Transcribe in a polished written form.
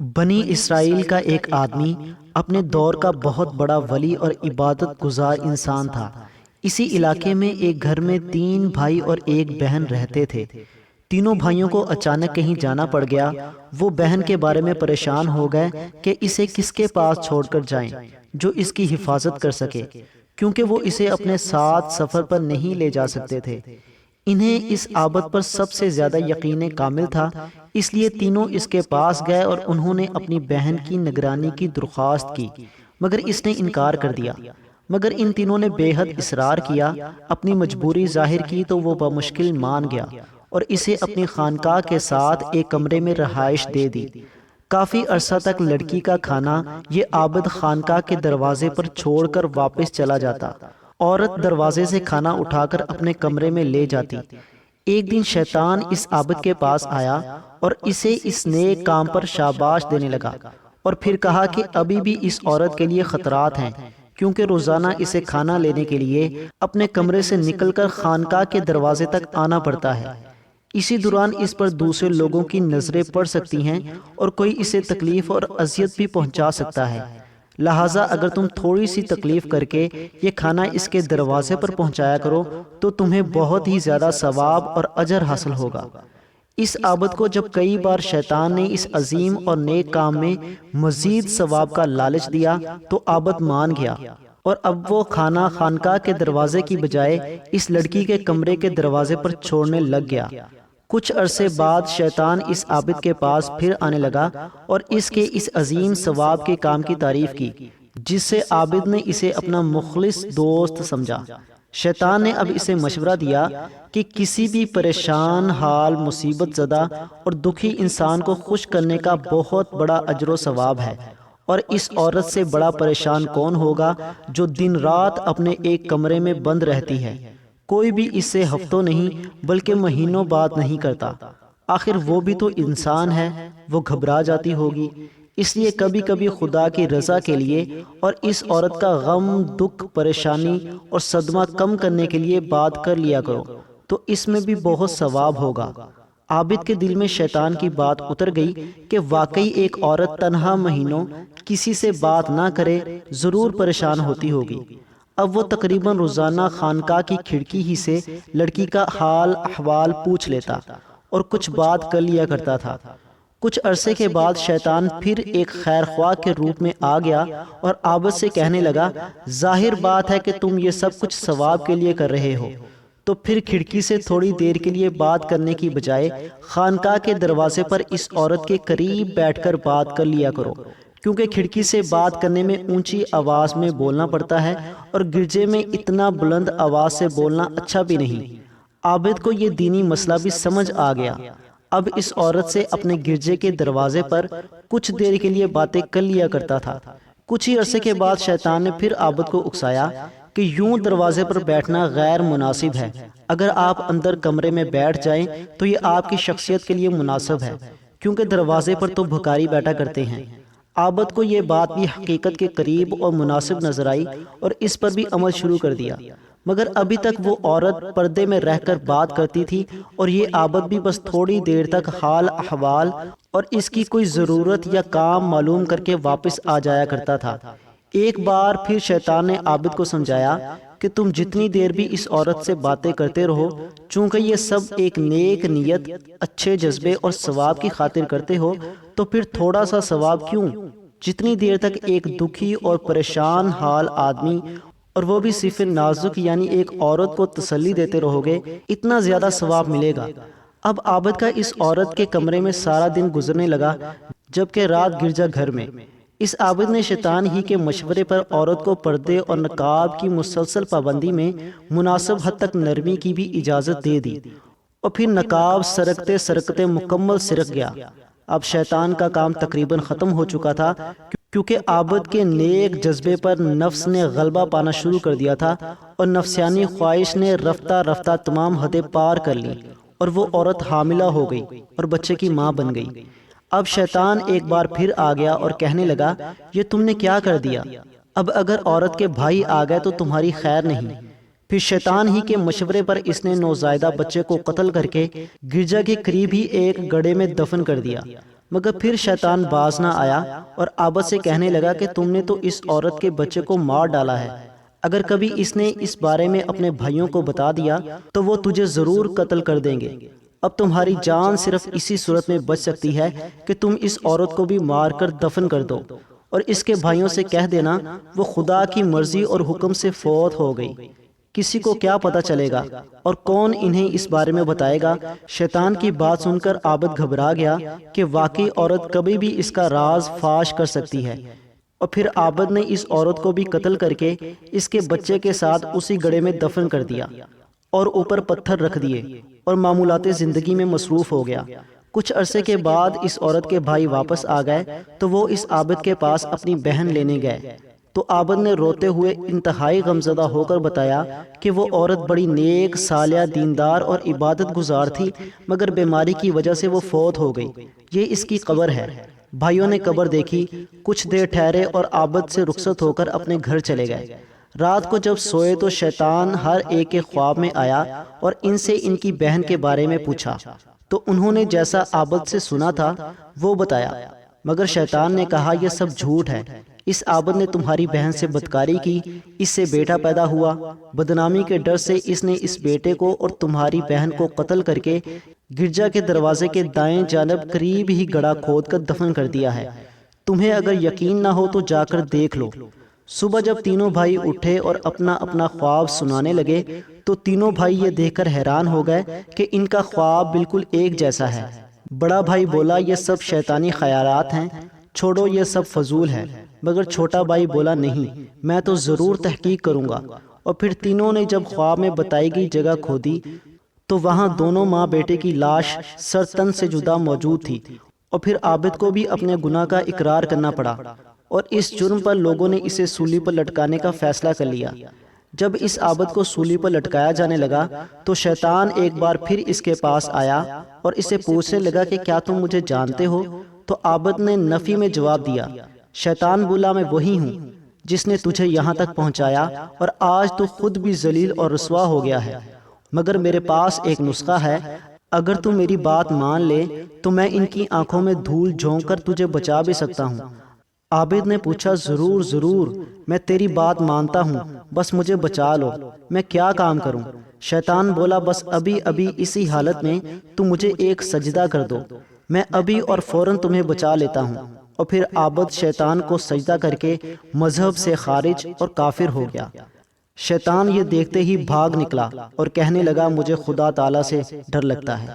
بنی اسرائیل کا ایک آدمی اپنے دور کا بہت بڑا ولی اور عبادت گزار انسان تھا۔ اسی علاقے میں ایک گھر میں 3 بھائی اور ایک بہن رہتے تھے۔ تینوں بھائیوں کو اچانک کہیں جانا پڑ گیا۔ وہ بہن کے بارے میں پریشان ہو گئے کہ اسے کس کے پاس چھوڑ کر جائیں جو اس کی حفاظت کر سکے، کیونکہ وہ اسے اپنے ساتھ سفر پر نہیں لے جا سکتے تھے۔ انہیں اس عابد پر سب سے زیادہ یقین کامل تھا، اس لیے تینوں اس کے پاس گئے اور انہوں نے اپنی بہن کی نگرانی کی درخواست کی، مگر اس نے انکار کر دیا۔ مگر ان تینوں نے بے حد اصرار کیا، اپنی مجبوری ظاہر کی تو وہ بمشکل مان گیا اور اسے اپنی خانقاہ کے ساتھ ایک کمرے میں رہائش دے دی۔ کافی عرصہ تک لڑکی کا کھانا یہ عابد خانقاہ کے دروازے پر چھوڑ کر واپس چلا جاتا۔ عورت دروازے سے کھانا اٹھا کر اپنے کمرے میں لے جاتی۔ ایک دن شیطان اس عابد کے پاس آیا اور اسے اس نیک کام پر شاباش دینے لگا، اور پھر کہا کہ ابھی بھی اس عورت کے لیے خطرات ہیں، کیونکہ روزانہ اسے کھانا لینے کے لیے اپنے کمرے سے نکل کر خانقاہ کے دروازے تک آنا پڑتا ہے۔ اسی دوران اس پر دوسرے لوگوں کی نظریں پڑ سکتی ہیں اور کوئی اسے تکلیف اور اذیت بھی پہنچا سکتا ہے، لہٰذا اگر تم تھوڑی سی تکلیف کر کے یہ کھانا اس کے دروازے پر پہنچایا کرو تو تمہیں بہت ہی زیادہ ثواب اور اجر حاصل ہوگا۔ اس عابد کو جب کئی بار شیطان نے اس عظیم اور نیک کام میں مزید ثواب کا لالچ دیا تو عابد مان گیا، اور اب وہ کھانا خانقاہ کے دروازے کی بجائے اس لڑکی کے کمرے کے دروازے پر چھوڑنے لگ گیا۔ کچھ عرصے بعد شیطان اس عابد کے پاس پھر آنے لگا اور اس کے اس عظیم ثواب کے کام کی تعریف کی، جس سے عابد نے اسے اپنا مخلص دوست سمجھا۔ شیطان نے اب اسے مشورہ دیا کہ کسی بھی پریشان حال، مصیبت زدہ اور دکھی انسان کو خوش کرنے کا بہت بڑا اجر و ثواب ہے، اور اس عورت سے بڑا پریشان کون ہوگا جو دن رات اپنے ایک کمرے میں بند رہتی ہے۔ کوئی بھی اس سے ہفتوں نہیں بلکہ مہینوں بات نہیں کرتا۔ آخر وہ بھی تو انسان ہے، وہ گھبرا جاتی ہوگی۔ اس لیے کبھی کبھی خدا کی رضا کے لیے اور اس عورت کا غم، دکھ، پریشانی اور صدمہ کم کرنے کے لیے بات کر لیا کرو، تو اس میں بھی بہت ثواب ہوگا۔ عابد کے دل میں شیطان کی بات اتر گئی کہ واقعی ایک عورت تنہا مہینوں کسی سے بات نہ کرے ضرور پریشان ہوتی ہوگی۔ اب وہ تقریباً روزانہ خانقاہ کی کھڑکی ہی سے لڑکی کا حال احوال پوچھ لیتا اور کچھ بات کر لیا کرتا تھا۔ کچھ عرصے کے بعد شیطان پھر ایک خیر خواہ کے روپ میں آ گیا اور عابد سے کہنے لگا، ظاہر بات ہے کہ تم یہ سب کچھ ثواب کے لیے کر رہے ہو، تو پھر کھڑکی سے تھوڑی دیر کے لیے بات کرنے کی بجائے خانقاہ کے دروازے پر اس عورت کے قریب بیٹھ کر بات کر لیا کرو، کیونکہ کھڑکی سے بات کرنے میں اونچی آواز میں بولنا پڑتا ہے اور گرجے میں اتنا بلند آواز سے بولنا اچھا بھی نہیں۔ عابد کو یہ دینی مسئلہ بھی سمجھ آ گیا۔ اب اس عورت سے اپنے گرجے کے دروازے پر کچھ دیر کے لیے باتیں کر لیا کرتا تھا۔ کچھ ہی عرصے کے بعد شیطان نے پھر عابد کو اکسایا کہ یوں دروازے پر بیٹھنا غیر مناسب ہے، اگر آپ اندر کمرے میں بیٹھ جائیں تو یہ آپ کی شخصیت کے لیے مناسب ہے، کیونکہ دروازے پر تو بھکاری بیٹھا کرتے ہیں۔ عابد کو یہ بات بھی حقیقت کے قریب اور مناسب نظر آئی اور اس پر بھی عمل شروع کر دیا، مگر ابھی تک وہ عورت پردے میں رہ کر بات کرتی تھی اور یہ عابد بھی بس تھوڑی دیر تک حال احوال اور اس کی کوئی ضرورت یا کام معلوم کر کے واپس آ جایا کرتا تھا۔ ایک بار پھر شیطان نے عابد کو سمجھایا کہ تم جتنی دیر بھی اس عورت سے باتیں کرتے رہو، چونکہ یہ سب ایک نیک نیت، اچھے جذبے اور ثواب کی خاطر کرتے ہو، تو پھر تھوڑا سا ثواب کیوں؟ جتنی دیر تک ایک دکھی اور پریشان حال آدمی، اور وہ بھی صرف نازک یعنی ایک عورت کو تسلی دیتے رہو گے، اتنا زیادہ ثواب ملے گا۔ اب عابد کا اس عورت کے کمرے میں سارا دن گزرنے لگا، جبکہ رات گرجا گھر میں۔ اس عابد نے شیطان ہی کے مشورے پر عورت کو پردے اور نقاب کی مسلسل پابندی میں مناسب حد تک نرمی کی بھی اجازت دے دی، اور پھر نقاب سرکتے سرکتے مکمل سرک گیا۔ اب شیطان کا کام تقریباً ختم ہو چکا تھا، کیونکہ عابد کے نیک جذبے پر نفس نے غلبہ پانا شروع کر دیا تھا اور نفسیانی خواہش نے رفتہ رفتہ تمام حدیں پار کر لی، اور وہ عورت حاملہ ہو گئی اور بچے کی ماں بن گئی۔ اب شیطان ایک بار پھر آ گیا اور کہنے لگا، یہ تم نے کیا کر دیا؟ اب اگر عورت کے بھائی آ گئے تو تمہاری خیر نہیں۔ پھر شیطان ہی کے مشورے پر اس نے نوزائیدہ بچے کو قتل کر کے گرجا کے قریب ہی ایک گڑھے میں دفن کر دیا۔ مگر پھر شیطان باز نہ آیا اور عابد سے کہنے لگا کہ تم نے تو اس عورت کے بچے کو مار ڈالا ہے، اگر کبھی اس نے اس بارے میں اپنے بھائیوں کو بتا دیا تو وہ تجھے ضرور قتل کر دیں گے۔ اب تمہاری جان صرف اسی صورت میں بچ سکتی ہے کہ تم اس عورت کو بھی مار کر دفن کر دو، اور اس کے بھائیوں سے کہہ دینا وہ خدا کی مرضی اور حکم سے فوت ہو گئی۔ کسی کو کیا پتہ چلے گا اور کون انہیں اس بارے میں بتائے گا؟ شیطان کی بات سن کر عابد گھبرا گیا کہ واقعی عورت کبھی بھی اس کا راز فاش کر سکتی ہے، اور پھر عابد نے اس عورت کو بھی قتل کر کے اس کے بچے کے ساتھ اسی گڑھے میں دفن کر دیا اور اوپر پتھر رکھ دیے اور معمولات زندگی میں مصروف ہو گیا۔ کچھ عرصے کے بعد اس عورت کے بھائی واپس آ گئے تو وہ اس عابد کے پاس اپنی بہن لینے گئے، تو عابد نے روتے ہوئے انتہائی غمزدہ ہو کر بتایا کہ وہ عورت بڑی نیک، صالحہ، دیندار اور عبادت گزار تھی، مگر بیماری کی وجہ سے وہ فوت ہو گئی۔ یہ اس کی قبر ہے۔ بھائیوں نے قبر دیکھی، کچھ دیر ٹھہرے اور عابد سے رخصت ہو کر اپنے گھر چلے گئے۔ رات کو جب سوئے تو شیطان ہر ایک کے خواب میں آیا اور ان سے ان کی بہن کے بارے میں پوچھا، تو انہوں نے جیسا عابد سے سنا تھا وہ بتایا، مگر شیطان نے کہا یہ سب جھوٹ ہے، اس عابد نے تمہاری بہن سے بدکاری کی، اس سے بیٹا پیدا ہوا، بدنامی کے ڈر سے اس نے اس بیٹے کو اور تمہاری بہن کو قتل کر کے گرجا کے دروازے کے دائیں جانب قریب ہی گڑھا کھود کر دفن کر دیا ہے۔ تمہیں اگر یقین نہ ہو تو جا کر دیکھ لو۔ صبح جب تینوں بھائی اٹھے اور اپنا اپنا خواب سنانے لگے تو تینوں بھائی یہ دیکھ کر حیران ہو گئے کہ ان کا خواب بالکل ایک جیسا ہے۔ بڑا بھائی بولا یہ سب شیطانی خیالات ہیں، چھوڑو یہ سب فضول ہے، مگر چھوٹا بھائی بولا نہیں، میں تو ضرور تحقیق کروں گا۔ اور پھر تینوں نے جب خواب میں بتائی گئی جگہ کھودی تو وہاں دونوں ماں بیٹے کی لاش سر تن سے جدا موجود تھی، اور پھر عابد کو بھی اپنے گناہ کا اقرار کرنا پڑا، اور اس جرم پر لوگوں نے اسے سولی پر لٹکانے کا فیصلہ کر لیا۔ جب اس عابد کو سولی پر لٹکایا جانے لگا تو شیطان ایک بار پھر اس کے پاس آیا اور اسے پوچھنے لگا کہ کیا تم مجھے جانتے ہو؟ تو عابد نے نفی میں جواب دیا۔ شیطان بولا میں وہی ہوں جس نے تجھے یہاں تک پہنچایا، اور آج تو خود بھی ذلیل اور رسوا ہو گیا ہے، مگر میرے پاس ایک نسخہ ہے، اگر تو میری بات مان لے تو میں ان کی آنکھوں میں دھول جھونک کر تجھے بچا بھی سکتا ہوں۔ عابد نے پوچھا ضرور ضرور، میں تیری بات مانتا ہوں، بس مجھے بچا لو، میں کیا کام کروں؟ شیطان بولا بس ابھی ابھی اسی حالت میں تم مجھے ایک سجدہ کر دو، میں ابھی اور فوراً تمہیں بچا لیتا ہوں۔ اور پھر عابد شیطان کو سجدہ کر کے مذہب سے خارج اور کافر ہو گیا۔ شیطان یہ دیکھتے ہی بھاگ نکلا اور کہنے لگا مجھے خدا تعالیٰ سے ڈر لگتا ہے۔